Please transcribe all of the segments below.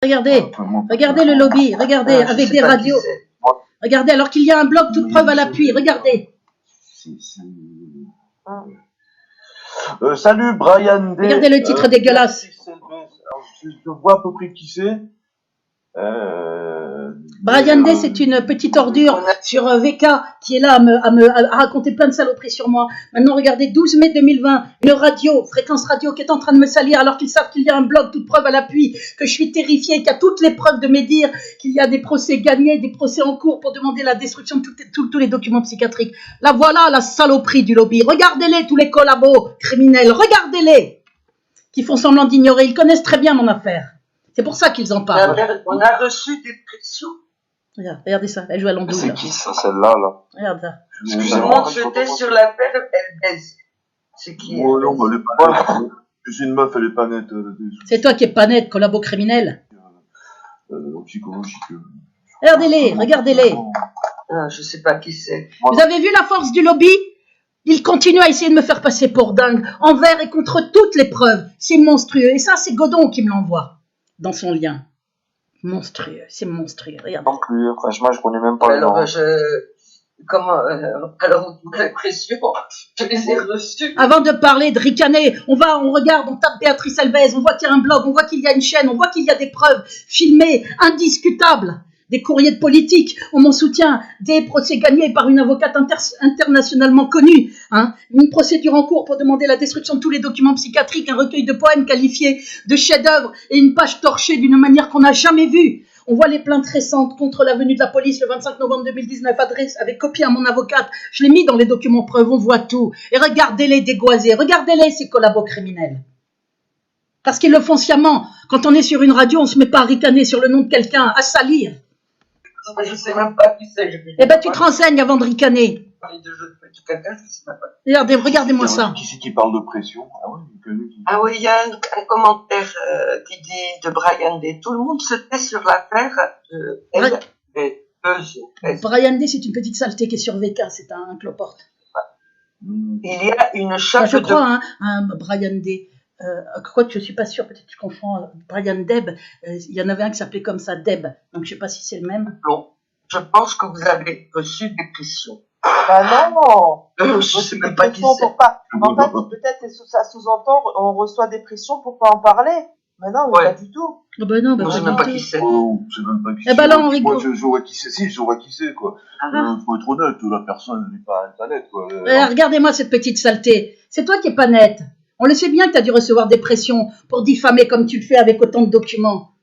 Regardez, regardez le lobby, regardez, avec des radios. Regardez, alors qu'il y a un bloc, toute preuve à l'appui, regardez. Salut Brian D. Regardez le titre dégueulasse. Je vois à peu près qui c'est. Brian D, c'est une petite ordure sur VK qui est là à raconter plein de saloperies sur moi. Maintenant, regardez, 12 mai 2020, une radio, fréquence radio qui est en train de me salir alors qu'ils savent qu'il y a un blog, toute preuve à l'appui, que je suis terrifié, qu'il y a toutes les preuves de mes dires, qu'il y a des procès gagnés, des procès en cours pour demander la destruction de tous les documents psychiatriques. Là, voilà la saloperie du lobby. Regardez-les, tous les collabos criminels, regardez-les, qui font semblant d'ignorer. Ils connaissent très bien mon affaire. C'est pour ça qu'ils en parlent. On a reçu des pressions. Regardez ça, elle joue à l'andouille. C'est qui ça, celle-là, là? Regarde ça. Tout le monde jetait sur l'affaire, elle baise. C'est qui? Oh non, elle est pas nette. C'est une meuf, elle est pas nette. C'est toi qui es pas net, collabo criminel. Psychologique. Regardez-les, regardez-les. Ah, je sais pas qui c'est. Vous avez vu la force du lobby? Il continue à essayer de me faire passer pour dingue, envers et contre toutes les preuves. C'est monstrueux. Et ça, c'est Godon qui me l'envoie dans son lien. Monstrueux, c'est monstrueux. Regarde. Non plus, franchement, je connais même pas le nom. Alors, la pression, je les ai reçus. Avant de parler de ricaner, on regarde, on tape Béatrice Alves, on voit qu'il y a un blog, on voit qu'il y a une chaîne, on voit qu'il y a des preuves filmées, indiscutables. Des courriers de politique, on m'en soutient, des procès gagnés par une avocate internationalement connue, une procédure en cours pour demander la destruction de tous les documents psychiatriques, un recueil de poèmes qualifiés de chef-d'œuvre et une page torchée d'une manière qu'on n'a jamais vue. On voit les plaintes récentes contre la venue de la police le 25 novembre 2019, adresse avec copie à mon avocate. Je l'ai mis dans les documents preuves, on voit tout. Et regardez-les dégoisés, regardez-les ces collabos criminels. Parce qu'ils le font sciemment. Quand on est sur une radio, on ne se met pas à ricaner sur le nom de quelqu'un, à salir. Je sais même pas qui c'est. Eh ben, tu te renseignes avant de ricaner. Regardez-moi ça. Qui c'est qui parle de pression? Ah oui, il y a un commentaire qui dit de Brian D. Tout le monde se tait sur l'affaire. Brian D, c'est une petite saleté qui est sur VK, c'est un cloporte. Il y a une chape je crois, Brian D. Quoi que je suis pas sûre, peut-être que je confonds Brian Deb. Il y en avait un qui s'appelait comme ça, Deb. Donc je sais pas si c'est le même. Non, je pense que vous avez reçu des pressions. Bah non. Je sais même pas qui c'est. En fait, peut-être ça sous-entend on reçoit des pressions pour pas en parler. Mais non, mais pas du tout. Oh ben non, je sais même pas qui c'est. Je sais même pas qui c'est. Eh ben là, on rigole. Moi, je vois qui c'est. Si, je vois qui c'est, quoi. Faut être honnête, la personne n'est pas nette, quoi. Regardez-moi cette petite saleté. C'est toi qui es pas nette. On le sait bien que tu as dû recevoir des pressions pour diffamer comme tu le fais avec autant de documents.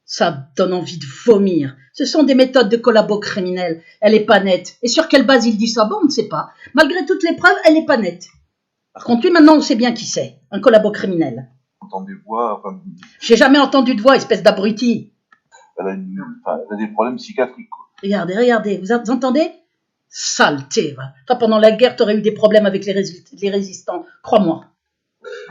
Ça donne envie de vomir. Ce sont des méthodes de collabo criminels. Elle est pas nette. Et sur quelle base il dit ça? Bon, on ne sait pas. Malgré toutes les preuves, elle est pas nette. Par contre, lui, maintenant, on sait bien qui c'est. Un collabo criminel. Entend des voix, J'ai jamais entendu de voix, espèce d'abruti. Elle a des problèmes psychiatriques, quoi. Regardez. Vous entendez? Saleté, va. Toi, pendant la guerre, tu aurais eu des problèmes avec les résistants. Crois-moi.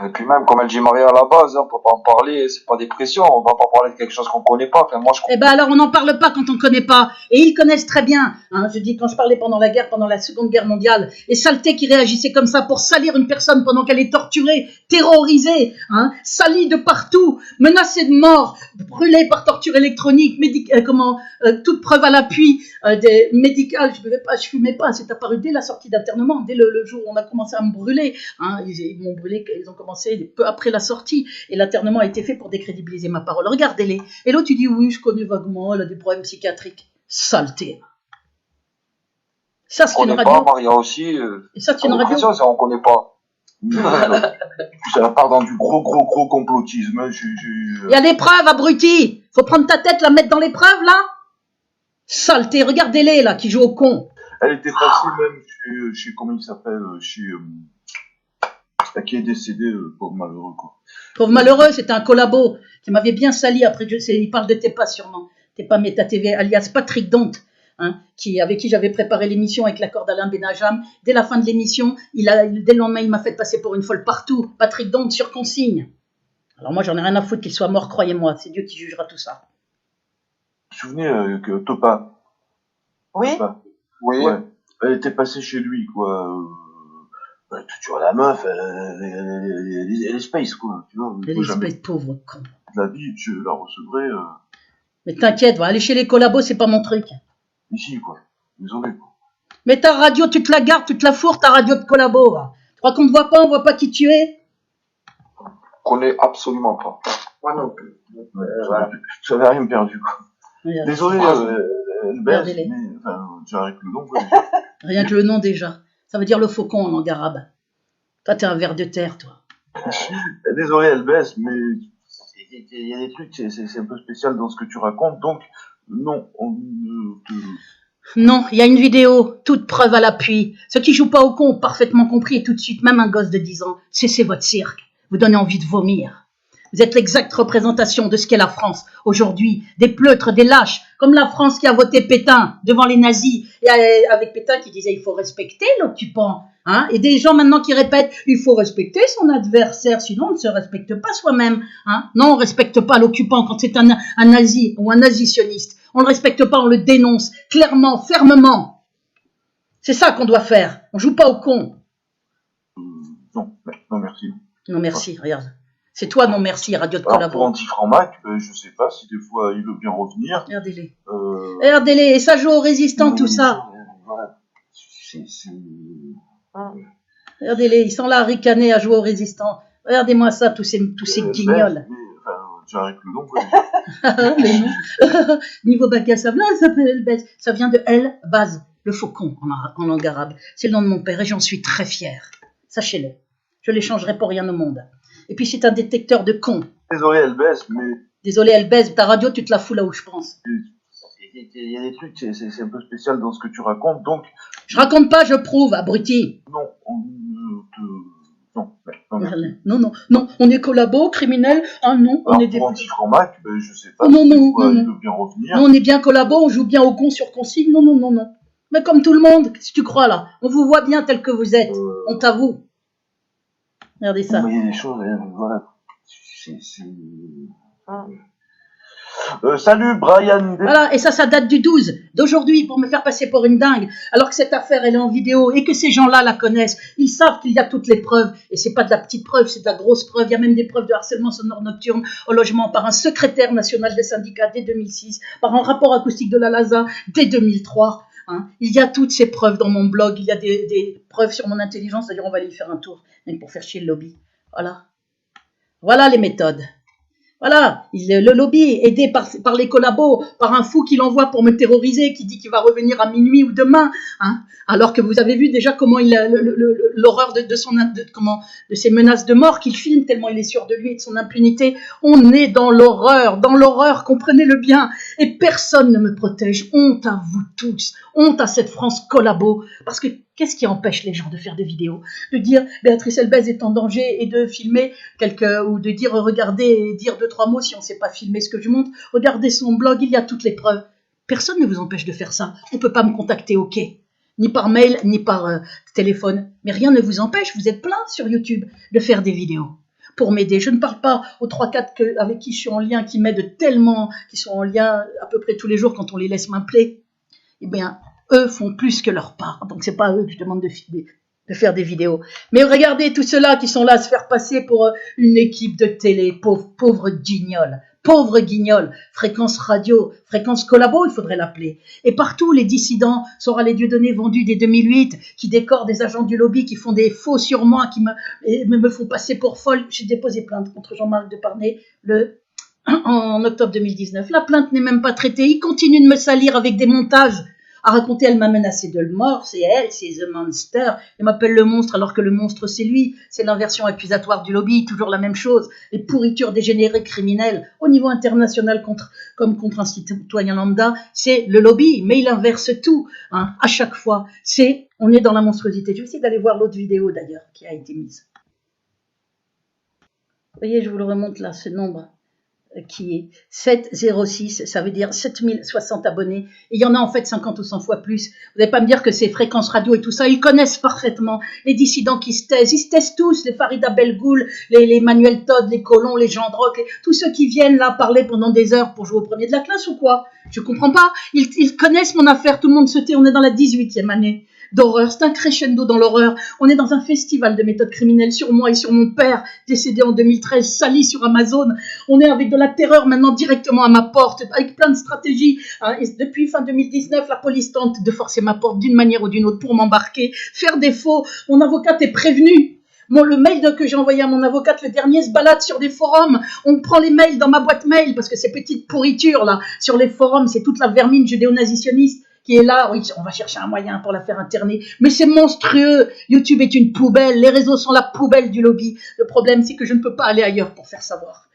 Et puis même, comme elle dit Maria à la base, on peut pas en parler, c'est pas des pressions, on va pas parler de quelque chose qu'on connaît pas. Enfin, moi, je... Eh ben alors on n'en parle pas quand on connaît pas. Et ils connaissent très bien. Je dis quand je parlais pendant la guerre, pendant la Seconde Guerre mondiale, les saletés qui réagissaient comme ça pour salir une personne pendant qu'elle est torturée, terrorisée, salie de partout, menacée de mort, brûlée par torture électronique, toute preuve à l'appui, des médicales. Je fumais pas. C'est apparu dès la sortie d'internement, dès le jour où on a commencé à me brûler. Ils m'ont brûlé. Ils ont commencé peu après la sortie et l'internement a été fait pour décrédibiliser ma parole. Regardez-les. Et l'autre, tu dis oui, je connais vaguement, elle a des problèmes psychiatriques. Saleté. Ça, c'est une radio. On connaît pas, Maria aussi. Et ça, c'est une radio. Ça, on connaît pas. Ça part dans du gros complotisme. Il y a des preuves, abruti. Faut prendre ta tête, la mettre dans les preuves, là. Saleté. Regardez-les, là, qui jouent au con. Elle était passée même chez comment il s'appelle, qui est décédé, pauvre malheureux, quoi. Pauvre malheureux, c'était un collabo qui m'avait bien sali. Après, il parle de Tepa sûrement. Tepa Meta TV, alias Patrick Dont, avec qui j'avais préparé l'émission avec l'accord d'Alain Benajam. Dès la fin de l'émission, dès le lendemain, il m'a fait passer pour une folle partout. Patrick Dont sur consigne. Alors moi, j'en ai rien à foutre qu'il soit mort, croyez-moi. C'est Dieu qui jugera tout ça. Vous vous souvenez que Topa? Oui. Topa. Oui. Ouais. Elle était passée chez lui, quoi. Tu vois, la meuf, elle est space, quoi. Tu vois, Elle est space, pauvre con. La vie, je la recevrais. Mais t'inquiète, va aller chez les collabos, c'est pas mon truc. Ici, quoi. Désolé, quoi. Mais ta radio, tu te la gardes, tu te la fourres, ta radio de collabo, va. Tu crois qu'on ne voit pas, on voit pas qui tu es? Connais absolument pas. Moi non plus. Voilà. J'avais rien perdu, quoi. Regarde. Désolé, elle baisse, Regardez-les. mais enfin, j'arrête le nom, quoi. Rien que le nom déjà. Ça veut dire le faucon en langue arabe. Toi, t'es un ver de terre, toi. Désolé, elle baisse, mais il y a des trucs, c'est un peu spécial dans ce que tu racontes, donc non, on ne te... Non, il y a une vidéo, toute preuve à l'appui. Ceux qui jouent pas au con ont parfaitement compris et tout de suite, même un gosse de 10 ans, cessez votre cirque. Vous donnez envie de vomir. Vous êtes l'exacte représentation de ce qu'est la France aujourd'hui. Des pleutres, des lâches, comme la France qui a voté Pétain devant les nazis. Et avec Pétain qui disait il faut respecter l'occupant. Hein, et des gens maintenant qui répètent il faut respecter son adversaire, sinon on ne se respecte pas soi-même. Hein. Non, on ne respecte pas l'occupant quand c'est un nazi ou un nazi-sioniste. On ne le respecte pas, on le dénonce clairement, fermement. C'est ça qu'on doit faire. On joue pas au con. Non, merci. Non merci, regarde. C'est toi non merci, radio de Alors, pour collabo. Anti-Franc-Mac, je sais pas si des fois il veut bien revenir. Regardez-les. Regardez-les, et ça joue aux résistants, tout ça. Voilà. Regardez-les, ils sont là à ricaner, à jouer aux résistants. Regardez-moi ça, tous ces guignols. Enfin, j'arrête le nom, quoi. Les noms. Niveau bagassable, là, ça s'appelle Elbez. Ça vient de El Baz, le faucon en langue arabe. C'est le nom de mon père et j'en suis très fier. Sachez-le. Je l'échangerai pour rien au monde. Et puis c'est un détecteur de cons. Désolé, elle baisse, mais Désolé, Elbez, ta radio, tu te la fous là où je pense. il y a des trucs, c'est un peu spécial dans ce que tu racontes, donc Je raconte pas, je prouve, abruti. non, on ne te... Non, merci. Non, on est collabo, criminels. Ah non, on Alors, est des... pour Anti-Franc-Mac, je sais pas Oh, non, si des non, fois non, il non. veut bien revenir. Non, on est bien collabo, on joue bien au con sur consigne. Non. Mais comme tout le monde, qu'est-ce que tu crois là? On vous voit bien tel que vous êtes. On t'avoue. Regardez ça. Mais il y a des choses, voilà. Salut Brian. Voilà, et ça date du 12, d'aujourd'hui, pour me faire passer pour une dingue, alors que cette affaire, elle est en vidéo, et que ces gens-là la connaissent. Ils savent qu'il y a toutes les preuves, et c'est pas de la petite preuve, c'est de la grosse preuve. Il y a même des preuves de harcèlement sonore nocturne au logement par un secrétaire national des syndicats dès 2006, par un rapport acoustique de la LASA dès 2003. Hein. Il y a toutes ces preuves dans mon blog, il y a des preuves sur mon intelligence, d'ailleurs on va aller y faire un tour, même pour faire chier le lobby. Voilà les méthodes. Voilà, le lobby, aidé par les collabos, par un fou qui l'envoie pour me terroriser, qui dit qu'il va revenir à minuit ou demain, hein, alors que vous avez vu déjà comment l'horreur de ses menaces de mort qu'il filme, tellement il est sûr de lui et de son impunité. On est dans l'horreur, comprenez-le bien, et personne ne me protège. Honte à vous tous, honte à cette France collabo, parce que qu'est-ce qui empêche les gens de faire des vidéos, de dire Béatrice Elbez est en danger et de filmer ou de dire regardez et dire 2-3 mots si on ne sait pas filmer ce que je montre, regardez son blog, il y a toutes les preuves. Personne ne vous empêche de faire ça. On ne peut pas me contacter au quai, ni par mail, ni par téléphone. Mais rien ne vous empêche, vous êtes plein sur YouTube de faire des vidéos pour m'aider. Je ne parle pas aux 3-4 avec qui je suis en lien, qui m'aident tellement, qui sont en lien à peu près tous les jours quand on les laisse m'appeler. Eh bien, eux font plus que leur part. Donc, c'est pas à eux que je demande de faire des vidéos. Mais regardez tous ceux-là qui sont là à se faire passer pour une équipe de télé. Pauvre guignol. Pauvre guignol. Fréquence radio, fréquence collabo, il faudrait l'appeler. Et partout, les dissidents sont à les Dieudonné vendus dès 2008, qui décorent des agents du lobby, qui font des faux sur moi, qui me font passer pour folle. J'ai déposé plainte contre Jean-Marc Depardieu en octobre 2019. La plainte n'est même pas traitée. Il continue de me salir avec des montages. À raconter, elle m'a menacé de le mort, c'est elle, c'est The Monster. Elle m'appelle le monstre alors que le monstre c'est lui. C'est l'inversion accusatoire du lobby, toujours la même chose. Les pourritures dégénérées criminelles au niveau international comme contre un citoyen lambda, c'est le lobby, mais il inverse tout. Hein, à chaque fois, on est dans la monstruosité. Je vais essayer d'aller voir l'autre vidéo d'ailleurs qui a été mise. Vous voyez, je vous le remonte là, ce nombre qui est 706, ça veut dire 7060 abonnés. Et il y en a en fait 50 ou 100 fois plus. Vous n'allez pas me dire que c'est Fréquence Radio et tout ça, ils connaissent parfaitement les dissidents qui se taisent. Ils se taisent tous, les Farida Belgoul, les Manuel Todd, les Colons, les Jean Droc, tous ceux qui viennent là parler pendant des heures pour jouer au premier de la classe ou quoi? Je comprends pas. Ils connaissent mon affaire, tout le monde se tait, on est dans la 18e année. d'horreur. C'est un crescendo dans l'horreur. On est dans un festival de méthodes criminelles sur moi et sur mon père, décédé en 2013, sali sur Amazon. On est avec de la terreur maintenant directement à ma porte, avec plein de stratégies. Hein. Et depuis fin 2019, la police tente de forcer ma porte d'une manière ou d'une autre pour m'embarquer, faire des faux. Mon avocate est prévenue. Le mail que j'ai envoyé à mon avocate, le dernier, se balade sur des forums. On prend les mails dans ma boîte mail parce que ces petites pourritures là sur les forums, c'est toute la vermine judéo-nazitionniste qui est là. Oui, on va chercher un moyen pour la faire interner. Mais c'est monstrueux. YouTube est une poubelle. Les réseaux sont la poubelle du lobby. Le problème, c'est que je ne peux pas aller ailleurs pour faire savoir.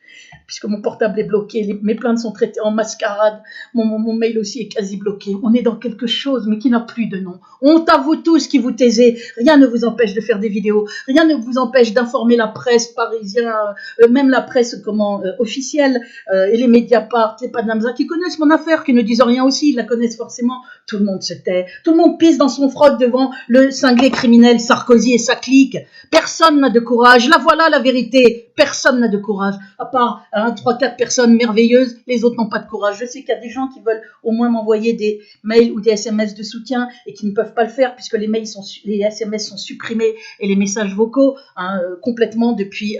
Puisque mon portable est bloqué, mes plaintes sont traitées en mascarade, mon mail aussi est quasi bloqué. On est dans quelque chose, mais qui n'a plus de nom. Honte à vous tous qui vous taisez. Rien ne vous empêche de faire des vidéos. Rien ne vous empêche d'informer la presse parisienne, même la presse officielle, et les Mediapart, les Panamza, qui connaissent mon affaire, qui ne disent rien aussi, ils la connaissent forcément. Tout le monde se tait. Tout le monde pisse dans son froc devant le cinglé criminel Sarkozy et sa clique. Personne n'a de courage. La voilà la vérité. Personne n'a de courage. À part 3-4 personnes merveilleuses, les autres n'ont pas de courage. Je sais qu'il y a des gens qui veulent au moins m'envoyer des mails ou des SMS de soutien et qui ne peuvent pas le faire puisque les SMS sont supprimés et les messages vocaux complètement depuis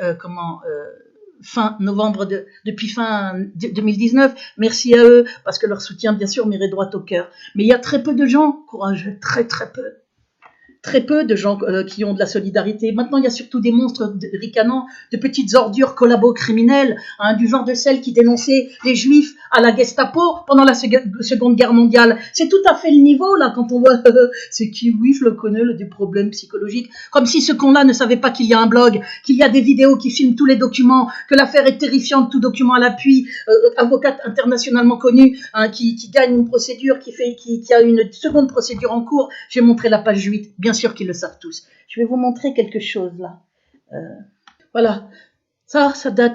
fin novembre, depuis fin 2019. Merci à eux parce que leur soutien, bien sûr, m'irait droit au cœur. Mais il y a très peu de gens courageux, très peu. Très peu de gens qui ont de la solidarité. Maintenant, il y a surtout des monstres ricanants, de petites ordures collabo-criminelles, du genre de celles qui dénonçaient les Juifs à la Gestapo pendant la Seconde Guerre mondiale. C'est tout à fait le niveau, là, quand on voit c'est qui, oui, je le connais, des problèmes psychologiques. Comme si ce con-là ne savait pas qu'il y a un blog, qu'il y a des vidéos qui filment tous les documents, que l'affaire est terrifiante, tout document à l'appui, avocate internationalement connue, qui gagne une procédure, qui a une seconde procédure en cours. J'ai montré la page 8. Bien sûr qu'ils le savent tous. Je vais vous montrer quelque chose là. Voilà, ça date